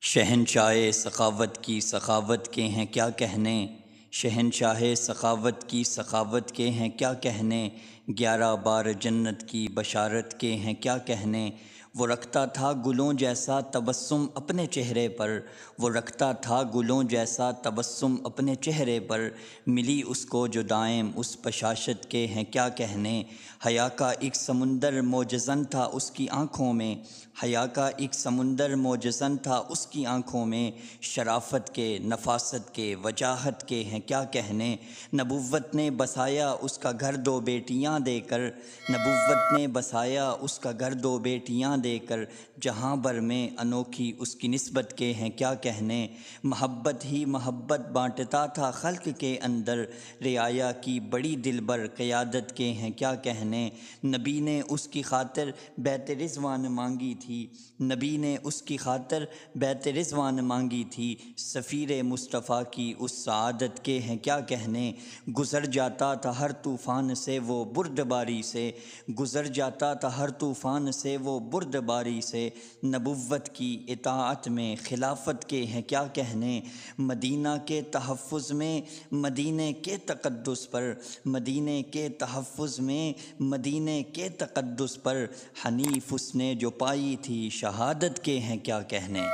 شہنشاہ سخاوت کی سخاوت کے ہیں کیا کہنے، شہنشاہ سخاوت کی سخاوت کے ہیں کیا کہنے، 11 بار جنت کی بشارت کے ہیں کیا کہنے۔ وہ رکھتا تھا گلوں جیسا تبسم اپنے چہرے پر، وہ رکھتا تھا گلوں جیسا تبسم اپنے چہرے پر، ملی اس کو جو دائم اس بشاشت کے ہیں کیا کہنے۔ حیا کا ایک سمندر موجزن تھا اس کی آنکھوں میں، حیا کا ایک سمندر موجزن تھا اس کی آنکھوں میں، شرافت کے نفاست کے وجاہت کے ہیں کیا کہنے۔ نبوت نے بسایا اس کا گھر 2 بیٹیاں دے کر، نبوت نے بسایا اس کا گھر 2 بیٹیاں دے کر، جہاں بھر میں انوکھی اس کی نسبت کے ہیں کیا کہنے۔ محبت ہی محبت بانٹتا تھا خلق کے اندر، رعایا کی بڑی دلبر قیادت کے ہیں کیا کہنے۔ نبی نے اس کی خاطر بیت رضوان مانگی تھی، نبی نے اس کی خاطر بیت رضوان مانگی تھی، سفیر مصطفیٰ کی اس سعادت کے ہیں کیا کہنے۔ گزر جاتا تھا ہر طوفان سے وہ بردباری سے، گزر جاتا تھا ہر طوفان سے وہ بردباری سے، نبوت کی اطاعت میں خلافت کے ہیں کیا کہنے۔ مدینہ کے تحفظ میں مدینے کے تقدس پر، مدینے کے تحفظ میں مدینے کے تقدس پر، حنیف اس نے جو پائی تھی شہادت کے ہیں کیا کہنے۔